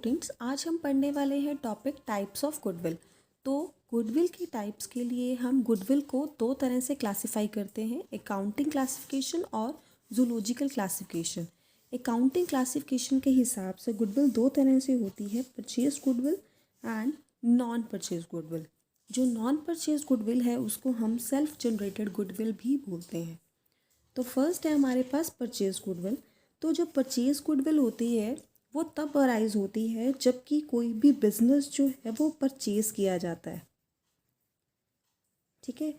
Students, आज हम पढ़ने वाले हैं टॉपिक टाइप्स ऑफ गुडविल। तो गुडविल की टाइप्स के लिए हम गुडविल को दो तरह से क्लासिफाई करते हैं, अकाउंटिंग क्लासिफिकेशन और जूलॉजिकल क्लासिफिकेशन। अकाउंटिंग क्लासिफिकेशन के हिसाब से गुडविल दो तरह से होती है, purchase goodwill and non purchase goodwill. जो नॉन परचेज गुडविल है उसको हम सेल्फ जनरेटेड गुडविल भी बोलते हैं। तो फर्स्ट है हमारे पास परचेज गुडविल। तो जो परचेज गुडविल होती है वो तब अराइज होती है जबकि कोई भी बिजनेस जो है वो परचेज किया जाता है। ठीक है,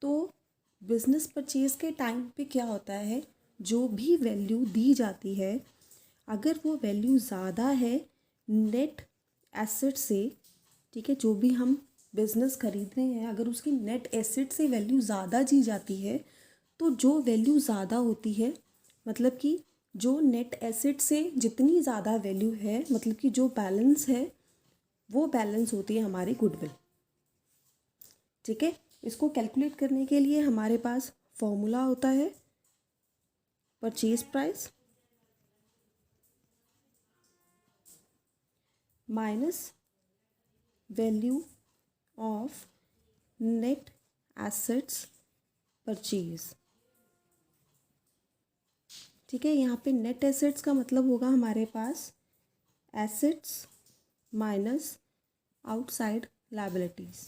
तो बिजनेस परचेज के टाइम पे क्या होता है, जो भी वैल्यू दी जाती है अगर वो वैल्यू ज़्यादा है नेट एसेट से, ठीक है, जो भी हम बिज़नेस खरीद रहे हैं अगर उसकी नेट एसेट से वैल्यू ज़्यादा दी जाती है तो जो वैल्यू ज़्यादा होती है, मतलब कि जो नेट एसेट से जितनी ज़्यादा वैल्यू है, मतलब कि जो बैलेंस है वो बैलेंस होती है हमारी गुडविल। ठीक है, इसको कैलकुलेट करने के लिए हमारे पास फॉर्मूला होता है purchase price minus value of net assets purchase. ठीक है, यहाँ पे नेट एसेट्स का मतलब होगा हमारे पास एसेट्स माइनस आउटसाइड लायबिलिटीज।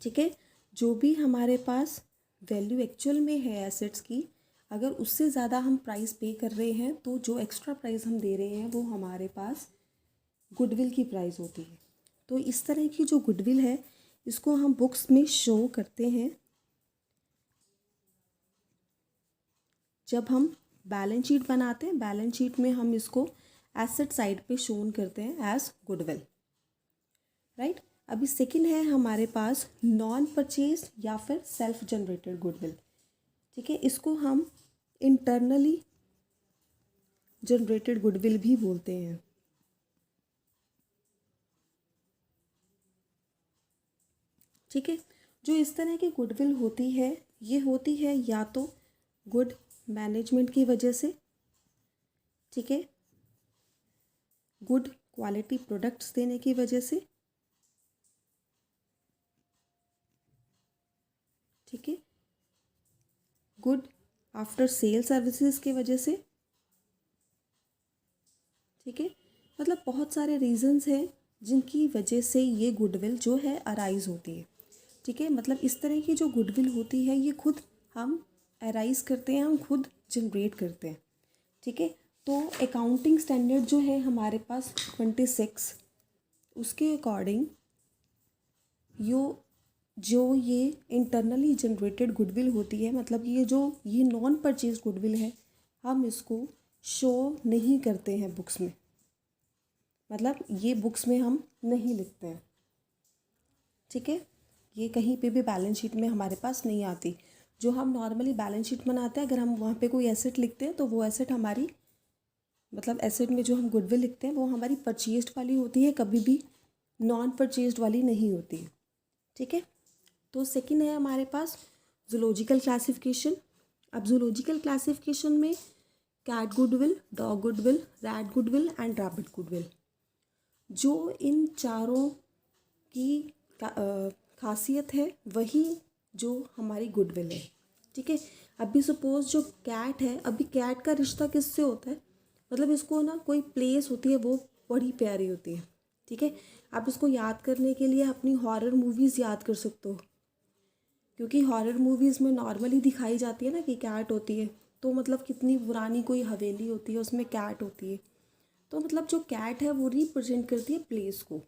ठीक है, जो भी हमारे पास वैल्यू एक्चुअल में है एसेट्स की, अगर उससे ज़्यादा हम प्राइस पे कर रहे हैं तो जो एक्स्ट्रा प्राइस हम दे रहे हैं वो हमारे पास गुडविल की प्राइस होती है। तो इस तरह की जो गुडविल है इसको हम बुक्स में शो करते हैं जब हम बैलेंस शीट बनाते हैं। बैलेंस शीट में हम इसको एसेट साइड पे शोन करते हैं एज गुडविल, राइट। अभी सेकंड है हमारे पास नॉन परचेज या फिर सेल्फ जनरेटेड गुडविल। ठीक है, इसको हम इंटरनली जनरेटेड गुडविल भी बोलते हैं। ठीक है, जो इस तरह की गुडविल होती है ये होती है या तो गुड मैनेजमेंट की वजह से, ठीक है, गुड क्वालिटी प्रोडक्ट्स देने की वजह से, ठीक है, गुड आफ्टर सेल सर्विसेज की वजह से। ठीक है, मतलब बहुत सारे रीजंस हैं जिनकी वजह से ये गुडविल जो है अराइज होती है। ठीक है, मतलब इस तरह की जो गुडविल होती है ये खुद हम अराइज करते हैं, हम खुद जनरेट करते हैं। ठीक है, तो अकाउंटिंग स्टैंडर्ड जो है हमारे पास 26, उसके अकॉर्डिंग जो ये इंटरनली जनरेटेड गुडविल होती है, मतलब ये नॉन परचेज गुडविल है, हम इसको शो नहीं करते हैं बुक्स में, मतलब ये बुक्स में हम नहीं लिखते हैं। ठीक है, ये कहीं पे भी बैलेंस शीट में हमारे पास नहीं आती। जो हम नॉर्मली बैलेंस शीट बनाते हैं अगर हम वहाँ पे कोई एसेट लिखते हैं तो वो एसेट हमारी, मतलब एसेट में जो हम गुडविल लिखते हैं वो हमारी परचेज्ड वाली होती है, कभी भी नॉन परचेज्ड वाली नहीं होती है। ठीक है, तो सेकंड है हमारे पास जूलॉजिकल क्लासिफिकेशन। अब जूलॉजिकल क्लासिफिकेशन में cat goodwill, dog goodwill, rat goodwill and rabbit goodwill, जो इन चारों की खासियत है वही जो हमारी गुडविल है। ठीक है, अभी सपोज जो कैट है, अभी कैट का रिश्ता किससे होता है, मतलब इसको ना कोई प्लेस होती है वो बड़ी प्यारी होती है। ठीक है, आप इसको याद करने के लिए अपनी हॉरर मूवीज़ याद कर सकते हो, क्योंकि हॉरर मूवीज़ में नॉर्मली दिखाई जाती है ना कि कैट होती है, तो मतलब कितनी पुरानी कोई हवेली होती है उसमें कैट होती है, तो मतलब जो कैट है वो रिप्रेजेंट करती है प्लेस को।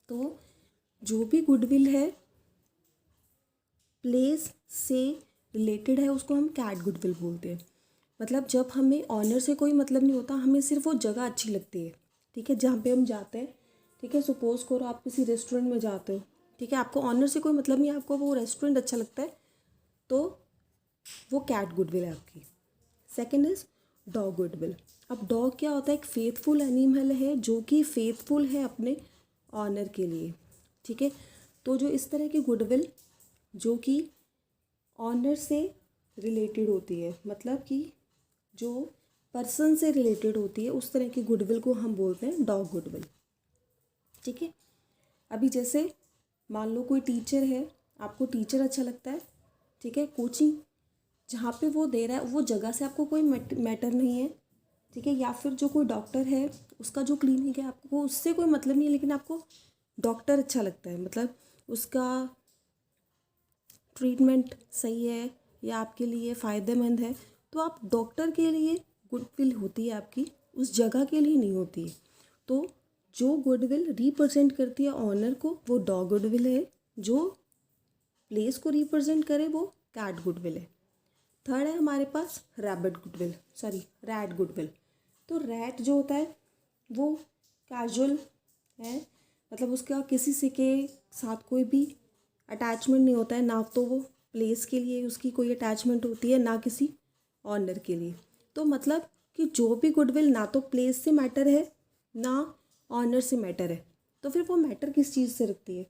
तो जो भी गुडविल है प्लेस से रिलेटेड है उसको हम कैट गुडविल बोलते हैं। मतलब जब हमें ऑनर से कोई मतलब नहीं होता, हमें सिर्फ वो जगह अच्छी लगती है। ठीक है, जहाँ पे हम जाते हैं, ठीक है, सपोज करो आप किसी रेस्टोरेंट में जाते हो, ठीक है, आपको ऑनर से कोई मतलब नहीं है, आपको वो रेस्टोरेंट अच्छा लगता है, तो वो कैट गुडविल है आपकी। Second is dog goodwill. अब डॉग क्या होता है, एक फेथफुल एनिमल है जो कि फेथफुल है अपने ऑनर के लिए। ठीक है, तो जो इस तरह की गुडविल जो कि ऑनर से रिलेटेड होती है, मतलब कि जो पर्सन से रिलेटेड होती है उस तरह की गुडविल को हम बोलते हैं डॉग गुडविल। ठीक है। अभी जैसे मान लो कोई टीचर है, आपको टीचर अच्छा लगता है, ठीक है, कोचिंग जहाँ पे वो दे रहा है वो जगह से आपको कोई मैटर नहीं है, ठीक है, या फिर जो कोई डॉक्टर है उसका जो क्लिनिक है आपको उससे कोई मतलब नहीं है, लेकिन आपको डॉक्टर अच्छा लगता है, मतलब उसका ट्रीटमेंट सही है या आपके लिए फ़ायदेमंद है, तो आप डॉक्टर के लिए गुडविल होती है आपकी, उस जगह के लिए नहीं होती है। तो जो गुडविल रिप्रेजेंट करती है ऑनर को वो डॉग गुडविल है, जो प्लेस को रिप्रेजेंट करे वो कैट गुडविल है। थर्ड है हमारे पास rabbit goodwill, sorry rat goodwill. तो रैट जो होता है वो कैजुअल है, मतलब उसका किसी से के साथ कोई भी अटैचमेंट नहीं होता है, ना तो वो प्लेस के लिए उसकी कोई अटैचमेंट होती है ना किसी ऑनर के लिए। तो मतलब कि जो भी गुडविल ना तो प्लेस से मैटर है ना ऑनर से मैटर है, तो फिर वो मैटर किस चीज़ से रखती है,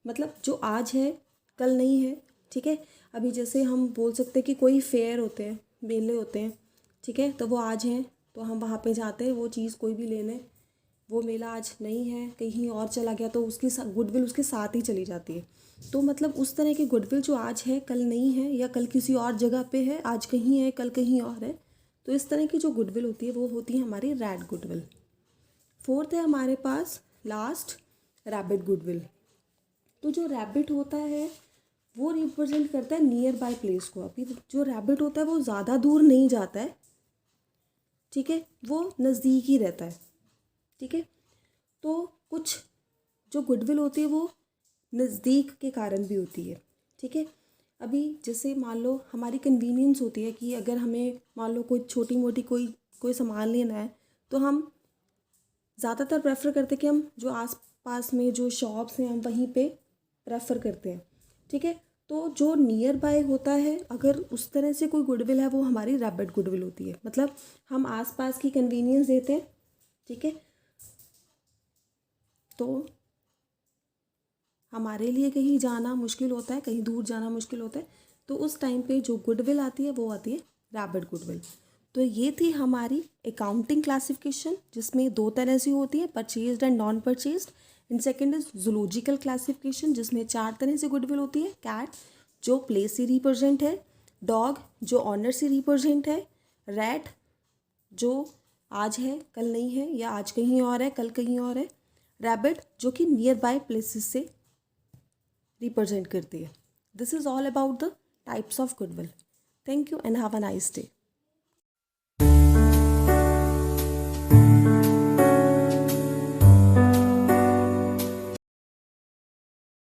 मतलब जो आज है कल नहीं है। ठीक है। अभी जैसे हम बोल सकते हैं कि कोई फेयर होते हैं, मेले होते हैं, ठीक है, तो वो आज हैं तो हम वहाँ पे जाते हैं वो चीज़ कोई भी लेने, वो मेला आज नहीं है कहीं और चला गया तो उसकी गुडविल उसके साथ ही चली जाती है। तो मतलब उस तरह की गुडविल जो आज है कल नहीं है, या कल किसी और जगह पे है, आज कहीं है कल कहीं और है, तो इस तरह की जो गुडविल होती है वो होती है हमारी रैट गुडविल। फोर्थ है हमारे पास लास्ट रैबिट गुडविल। तो जो रैबिट होता है वो रिप्रेजेंट करता है नियर बाय प्लेस को। अभी जो रैबिट होता है वो ज़्यादा दूर नहीं जाता है, ठीक है, वो नज़दीक ही रहता है। ठीक है। तो कुछ जो गुडविल होती है वो नज़दीक के कारण भी होती है। ठीक है। अभी जैसे मान लो हमारी कन्वीनियंस होती है कि अगर हमें मान लो कोई छोटी मोटी कोई सामान लेना है तो हम ज़्यादातर प्रेफर करते हैं कि हम जो आस पास में जो शॉप्स हैं हम वहीं पे प्रेफर करते हैं। ठीक है। तो जो नियर बाय होता है अगर उस तरह से कोई गुडविल है वो हमारी रैबिट गुडविल होती है, मतलब हम आस पास की कन्वीनियंस देते हैं। ठीक है। तो हमारे लिए कहीं जाना मुश्किल होता है, कहीं दूर जाना मुश्किल होता है, तो उस टाइम पे जो गुडविल आती है वो आती है रैबिट गुडविल। तो ये थी हमारी अकाउंटिंग क्लासिफिकेशन, जिसमें दो तरह से होती है, purchased and non purchased. In second is zoological classification, जिसमें 4 तरह से गुडविल होती है। कैट जो प्लेस से रिप्रेजेंट है, डॉग जो ऑनर से रिप्रेजेंट है, रैट जो आज है कल नहीं है या आज कहीं और है कल कहीं और है, रैबिट जो कि नियर बाय प्लेसेस से रिप्रेजेंट करती है। This is all about the types of goodwill. Thank you and have a nice day.